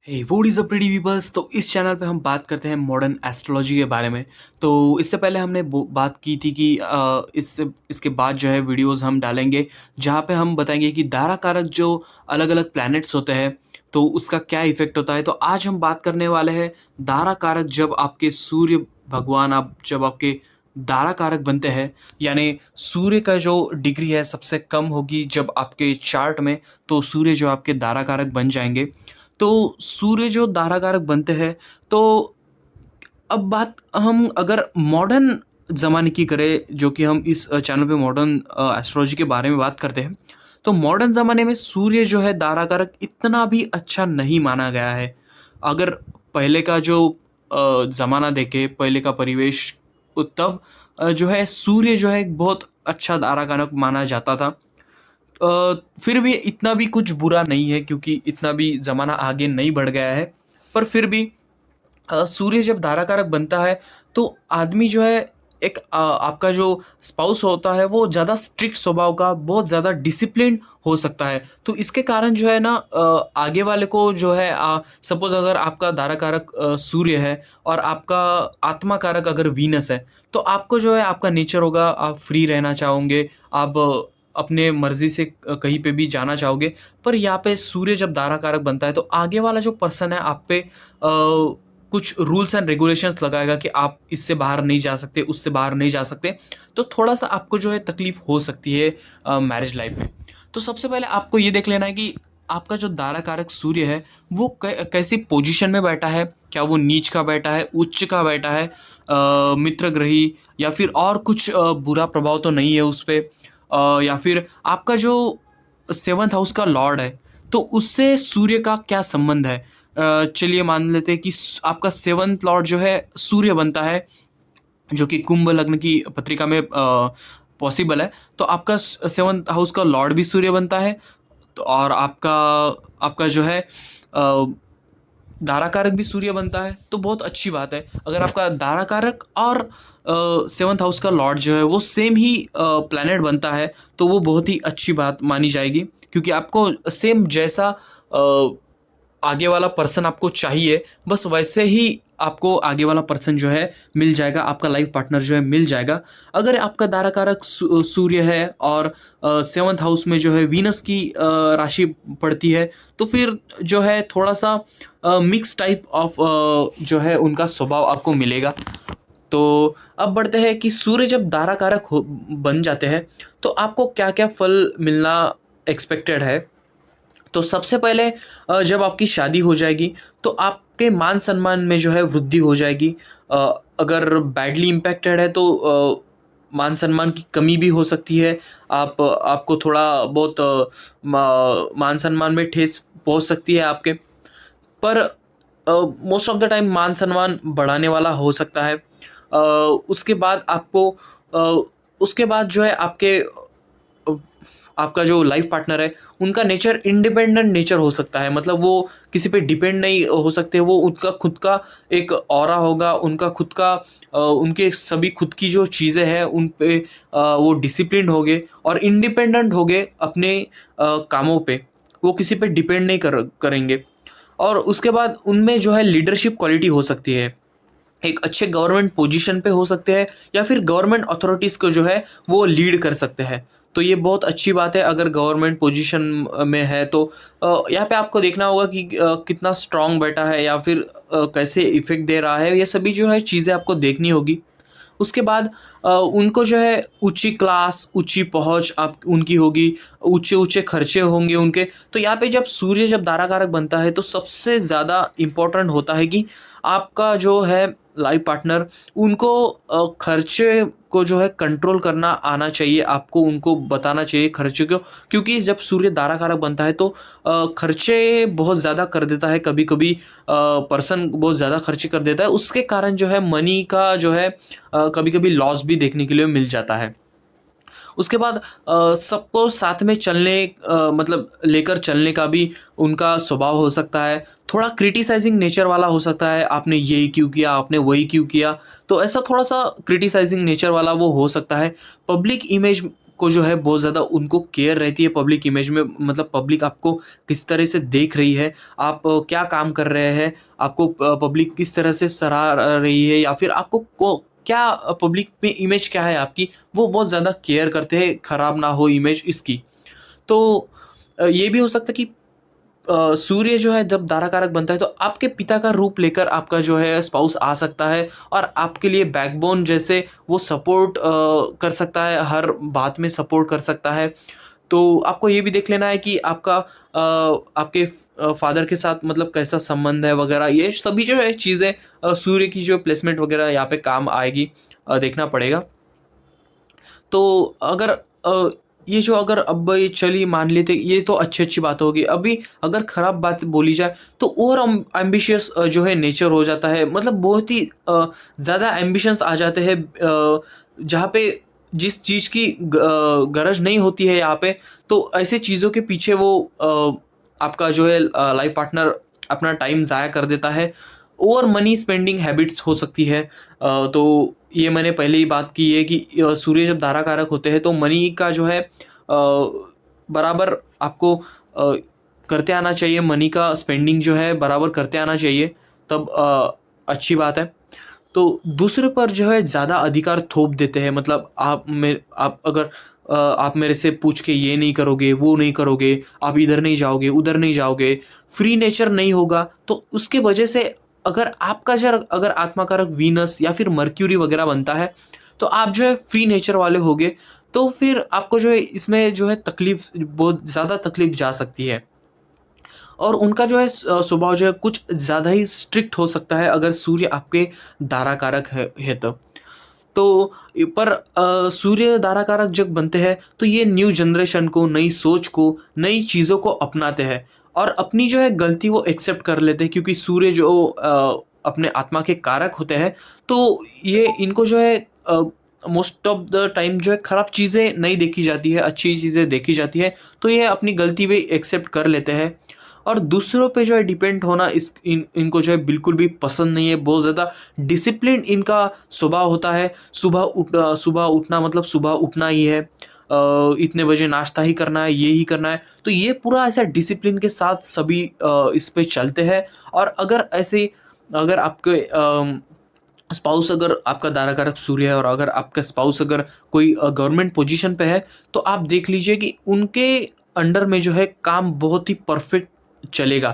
Hey what is up pretty peoples. तो इस channel पे हम बात करते हैं मॉडर्न एस्ट्रोलॉजी के बारे में। तो इससे पहले हमने बात की थी कि इसके बाद जो है वीडियोस हम डालेंगे जहाँ पे हम बताएंगे कि दारा कारक जो अलग अलग प्लैनेट्स होते हैं तो उसका क्या इफेक्ट होता है। तो आज हम बात करने वाले हैं दारा कारक जब आपके सूर्य भगवान आप जब आपके दारा कारक बनते हैं, यानी सूर्य का जो डिग्री है सबसे कम होगी जब आपके चार्ट में। तो सूर्य जो आपके दारा कारक बन जाएंगे। तो सूर्य जो धाराकारक बनते हैं। तो अब बात हम अगर मॉडर्न ज़माने की करें, जो कि हम इस चैनल पे मॉडर्न एस्ट्रोलॉजी के बारे में बात करते हैं। तो मॉडर्न ज़माने में सूर्य जो है धाराकारक इतना भी अच्छा नहीं माना गया है। अगर पहले का जो ज़माना देखें, पहले का परिवेश, तब जो है सूर्य जो है एक बहुत अच्छा धाराकारक माना जाता था। फिर भी इतना भी कुछ बुरा नहीं है क्योंकि इतना भी ज़माना आगे नहीं बढ़ गया है। पर फिर भी सूर्य जब धाराकारक बनता है तो आदमी जो है एक आपका जो स्पाउस होता है वो ज़्यादा स्ट्रिक्ट स्वभाव का, बहुत ज़्यादा डिसिप्लिन हो सकता है। तो इसके कारण जो है ना आगे वाले को जो है सपोज़ अगर आपका धाराकारक सूर्य है और आपका आत्मा कारक अगर वीनस है, तो आपको जो है आपका नेचर होगा, आप फ्री रहना चाहोगे, आप अपने मर्जी से कहीं पे भी जाना चाहोगे। पर यहाँ पे सूर्य जब दारा कारक बनता है तो आगे वाला जो पर्सन है आप पे कुछ रूल्स एंड रेगुलेशंस लगाएगा कि आप इससे बाहर नहीं जा सकते, उससे बाहर नहीं जा सकते। तो थोड़ा सा आपको जो है तकलीफ हो सकती है मैरिज लाइफ में। तो सबसे पहले आपको ये देख लेना है कि आपका जो दारा कारक सूर्य है वो कैसी पोजीशन में बैठा है। क्या वो नीच का बैठा है, उच्च का बैठा है, मित्र ग्रही, या फिर और कुछ बुरा प्रभाव तो नहीं है उस पर। या फिर आपका जो सेवन्थ हाउस का लॉर्ड है तो उससे सूर्य का क्या संबंध है। चलिए मान लेते हैं कि आपका सेवन्थ लॉर्ड जो है सूर्य बनता है, जो कि कुंभ लग्न की पत्रिका में पॉसिबल है। तो आपका सेवन्थ हाउस का लॉर्ड भी सूर्य बनता है। तो और आपका आपका जो है दाराकारक भी सूर्य बनता है, तो बहुत अच्छी बात है। अगर आपका दाराकारक और सेवन्थ हाउस का लॉर्ड जो है वो सेम ही प्लैनेट बनता है तो वो बहुत ही अच्छी बात मानी जाएगी, क्योंकि आपको सेम जैसा आगे वाला पर्सन आपको चाहिए, बस वैसे ही आपको आगे वाला पर्सन जो है मिल जाएगा, आपका लाइफ पार्टनर जो है मिल जाएगा। अगर आपका दाराकारक सूर्य है और सेवन्थ हाउस में जो है वीनस की राशि पड़ती है, तो फिर जो है थोड़ा सा मिक्स टाइप ऑफ जो है उनका स्वभाव आपको मिलेगा। तो अब बढ़ते हैं कि सूर्य जब दाराकारक बन जाते हैं तो आपको क्या क्या फल मिलना एक्सपेक्टेड है। तो सबसे पहले जब आपकी शादी हो जाएगी तो आपके मान सम्मान में जो है वृद्धि हो जाएगी। अ, अगर बैडली इम्पैक्टेड है तो मान सम्मान की कमी भी हो सकती है। आपको थोड़ा बहुत मान सम्मान में ठेस पहुंच सकती है आपके। पर मोस्ट ऑफ द टाइम मान सम्मान बढ़ाने वाला हो सकता है। उसके बाद आपको अ, उसके बाद जो है अ, आपका जो लाइफ पार्टनर है उनका नेचर इंडिपेंडेंट नेचर हो सकता है। मतलब वो किसी पे डिपेंड नहीं हो सकते, वो उनका खुद का एक ऑरा होगा, उनका खुद का उनके सभी खुद की जो चीज़ें हैं उन पे वो डिसिप्लिन होंगे और इंडिपेंडेंट होंगे अपने कामों पे। वो किसी पे डिपेंड नहीं करेंगे। और उसके बाद उनमें जो है लीडरशिप क्वालिटी हो सकती है, एक अच्छे गवर्नमेंट पोजीशन पे हो सकते हैं, या फिर गवर्नमेंट अथॉरिटीज़ को जो है वो लीड कर सकते हैं। तो ये बहुत अच्छी बात है अगर गवर्नमेंट पोजीशन में है तो। यहाँ पे आपको देखना होगा कि कितना स्ट्रांग बैठा है या फिर कैसे इफेक्ट दे रहा है, ये सभी जो है चीज़ें आपको देखनी होगी। उसके बाद उनको जो है ऊंची क्लास, ऊंची पहुंच आप उनकी होगी, ऊंचे ऊंचे खर्चे होंगे उनके। तो यहाँ पे जब सूर्य जब दाराकारक बनता है तो सबसे ज़्यादा इम्पोर्टेंट होता है कि आपका जो है लाइफ पार्टनर, उनको खर्चे को जो है कंट्रोल करना आना चाहिए। आपको उनको बताना चाहिए खर्चे को, क्योंकि जब सूर्य दाराकारक बनता है तो खर्चे बहुत ज़्यादा कर देता है। कभी कभी पर्सन बहुत ज़्यादा खर्चे कर देता है, उसके कारण जो है मनी का जो है कभी कभी लॉस भी देखने के लिए मिल जाता है। उसके बाद सबको साथ में चलने मतलब लेकर चलने का भी उनका स्वभाव हो सकता है। थोड़ा क्रिटिसाइजिंग नेचर वाला हो सकता है, आपने यही क्यों किया, आपने वही क्यों किया। तो ऐसा थोड़ा सा क्रिटिसाइजिंग नेचर वाला वो हो सकता है। पब्लिक इमेज को जो है बहुत ज़्यादा उनको केयर रहती है पब्लिक इमेज में, मतलब पब्लिक आपको किस तरह से देख रही है, आप क्या काम कर रहे हैं, आपको पब्लिक किस तरह से सराह रही है, या फिर आपको क्या पब्लिक में इमेज क्या है आपकी, वो बहुत ज़्यादा केयर करते हैं ख़राब ना हो इमेज इसकी। तो ये भी हो सकता है कि सूर्य जो है जब दारा कारक बनता है तो आपके पिता का रूप लेकर आपका जो है स्पाउस आ सकता है और आपके लिए बैकबोन जैसे वो सपोर्ट कर सकता है, हर बात में सपोर्ट कर सकता है। तो आपको ये भी देख लेना है कि आपका आपके फादर के साथ मतलब कैसा संबंध है वगैरह, ये सभी जो है चीज़ें सूर्य की जो प्लेसमेंट वगैरह यहाँ पे काम आएगी, देखना पड़ेगा। तो अगर ये जो अगर अब ये चलिए मान लेते ये तो अच्छी बात होगी। अभी अगर ख़राब बात बोली जाए तो और एम्बिशियस जो है नेचर हो जाता है, मतलब बहुत ही ज़्यादा एम्बिशंस आ जाते हैं जहाँ पे जिस चीज़ की गरज नहीं होती है यहाँ पे, तो ऐसे चीज़ों के पीछे वो आपका जो है लाइफ पार्टनर अपना टाइम ज़ाया कर देता है। ओवर मनी स्पेंडिंग हैबिट्स हो सकती है। तो ये मैंने पहले ही बात की है कि सूर्य जब धारा कारक होते हैं तो मनी का जो है बराबर आपको करते आना चाहिए, मनी का स्पेंडिंग जो है बराबर करते आना चाहिए, तब अच्छी बात है। तो दूसरे पर जो है ज़्यादा अधिकार थोप देते हैं, मतलब आप अगर आप मेरे से पूछ के ये नहीं करोगे, वो नहीं करोगे, आप इधर नहीं जाओगे, उधर नहीं जाओगे, फ्री नेचर नहीं होगा, तो उसके वजह से अगर आपका जो अगर आत्मा कारक वीनस या फिर मर्क्यूरी वगैरह बनता है तो आप जो है फ्री नेचर वाले होगे, तो फिर आपको जो है इसमें जो है तकलीफ, बहुत ज़्यादा तकलीफ जा सकती है। और उनका जो है स्वभाव जो है कुछ ज़्यादा ही स्ट्रिक्ट हो सकता है अगर सूर्य आपके दारा कारक है तब। तो पर सूर्य दारा कारक जब बनते हैं तो ये न्यू जनरेशन को, नई सोच को, नई चीज़ों को अपनाते हैं और अपनी जो है गलती वो एक्सेप्ट कर लेते हैं, क्योंकि सूर्य जो अपने आत्मा के कारक होते हैं, तो ये इनको जो है मोस्ट ऑफ द टाइम जो है ख़राब चीज़ें नहीं देखी जाती है, अच्छी चीज़ें देखी जाती है, तो ये अपनी गलती भी एक्सेप्ट कर लेते हैं। और दूसरों पे जो है डिपेंड होना इनको जो है बिल्कुल भी पसंद नहीं है। बहुत ज़्यादा डिसिप्लिन इनका स्वभाव होता है। सुबह उठना मतलब सुबह उठना ही है, इतने बजे नाश्ता ही करना है, ये ही करना है, तो ये पूरा ऐसा डिसिप्लिन के साथ सभी इस पे चलते हैं। और अगर आपके स्पाउस, अगर आपका दारा कारक सूर्य है और अगर आपका स्पाउस अगर कोई गवर्नमेंट पोजीशन पे है, तो आप देख लीजिए कि उनके अंडर में जो है काम बहुत ही परफेक्ट चलेगा।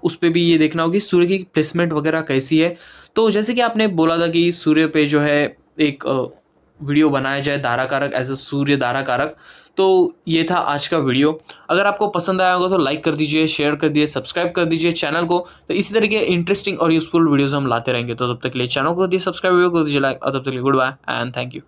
उस पे भी ये देखना होगा कि सूर्य की प्लेसमेंट वगैरह कैसी है। तो जैसे कि आपने बोला था कि सूर्य पे जो है एक वीडियो बनाया जाए दारा कारक एज अ सूर्य दारा कारक, तो ये था आज का वीडियो। अगर आपको पसंद आया होगा तो लाइक कर दीजिए, शेयर कर दीजिए, सब्सक्राइब कर दीजिए चैनल को। तो इसी तरह के इंटरेस्टिंग और यूजफुल वीडियोस हम लाते रहेंगे। तो तब तक के लिए चैनल को दीजिए सब्सक्राइब, वीडियो को दीजिए लाइक, और तब तक के लिए goodbye and thank you.